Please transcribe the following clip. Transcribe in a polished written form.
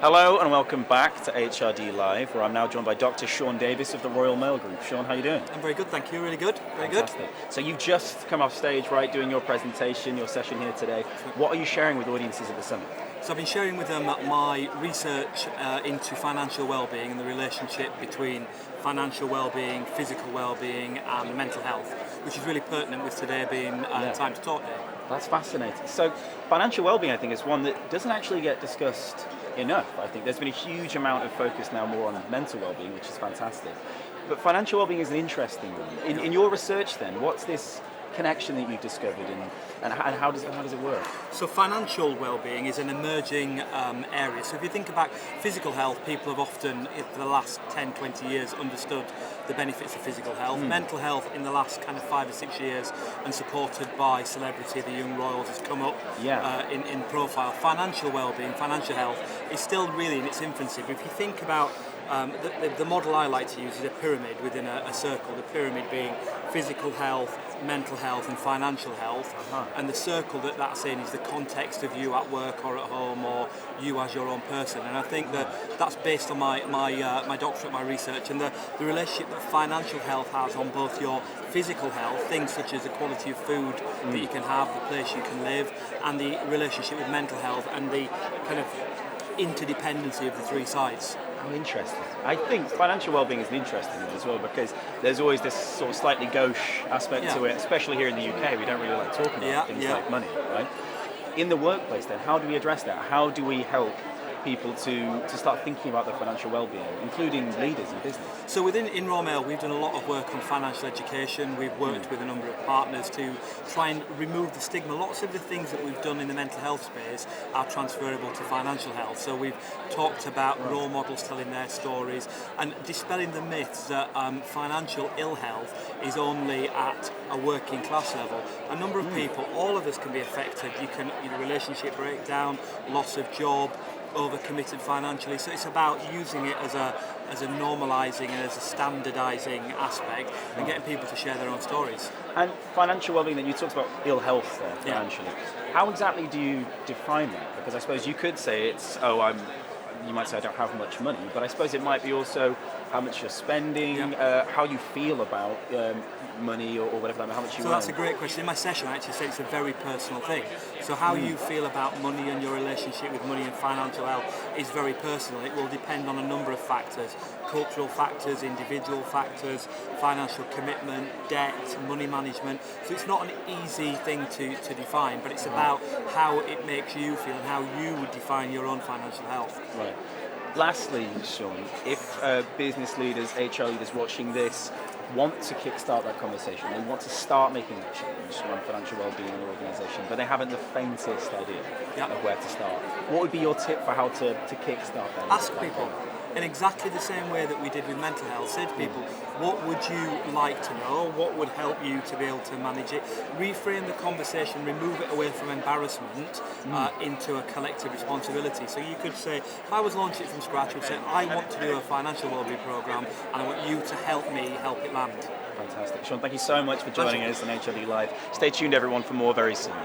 Hello and welcome back to HRD Live, where I'm now joined by Dr. Shaun Davis of the Royal Mail Group. Shaun, how are you doing? I'm very good, thank you. Really good. Very Fantastic. good. So you've just come off stage, right, doing your presentation, your session here today. What are you sharing with audiences at the summit? So I've been sharing with them my research into financial well-being and the relationship between financial well-being, physical well-being and mental health, which is really pertinent with today being Time to Talk Day. That's fascinating. So financial well-being, I think, is one that doesn't actually get discussed enough. I think there's been a huge amount of focus now more on mental well-being, which is fantastic. But financial well-being is an interesting one. In your research then, what's this connection that you've discovered and how does it work? So financial well-being is an emerging area. So if you think about physical health, people have often, for the last 10, 20 years, understood the benefits of physical health. Mental health in the last kind of 5 or 6 years, and supported by celebrity, the young royals, has come up in profile. Financial well-being, financial health is still really in its infancy. But if you think about the model I like to use is a pyramid within a circle, the pyramid being physical health, mental health and financial health, and the circle that's in is the context of you at work or at home or you as your own person. And I think that's based on my doctorate, my research, and the relationship that financial health has on both your physical health, things such as the quality of food that you can have, the place you can live, and the relationship with mental health and the kind of interdependency of the three sides. Oh, interesting. I think financial well-being is an interesting one as well, because there's always this sort of slightly gauche aspect to it, especially here in the UK. We don't really like talking about things like money, right? In the workplace then, how do we address that? How do we help people to start thinking about their financial well-being, including leaders in business? So in Royal Mail, we've done a lot of work on financial education. We've worked with a number of partners to try and remove the stigma. Lots of the things that we've done in the mental health space are transferable to financial health. So we've talked about role models telling their stories and dispelling the myths that financial ill health is only at a working class level. A number of people, all of us can be affected. You can, relationship breakdown, loss of job, overcommitted financially. So it's about using it as a normalising and as a standardising aspect and getting people to share their own stories. And financial well-being, then you talked about ill health there, financially. How exactly do you define that? Because I suppose you could say it's, you might say I don't have much money, but I suppose it might be also how much you're spending, how you feel about money or whatever, how much you So that's a great question. In my session I actually say it's a very personal thing. So how you feel about money and your relationship with money and financial health is very personal. It will depend on a number of factors: cultural factors, individual factors, financial commitment, debt, money management. So it's not an easy thing to define, but it's about how it makes you feel and how you would define your own financial health. Right. Lastly, Shaun, if business leaders, HR leaders watching this want to kickstart that conversation, they want to start making that change around financial well-being in their organisation, but they haven't the faintest idea of where to start, what would be your tip for how to kickstart that? Ask people. In exactly the same way that we did with mental health, say to people, what would you like to know? What would help you to be able to manage it? Reframe the conversation, remove it away from embarrassment into a collective responsibility. So you could say, if I was launching it from scratch, I would say, I want to do a financial wellbeing programme and I want you to help me help it land. Fantastic. Shaun, thank you so much for joining us on HRD Live. Stay tuned, everyone, for more very soon.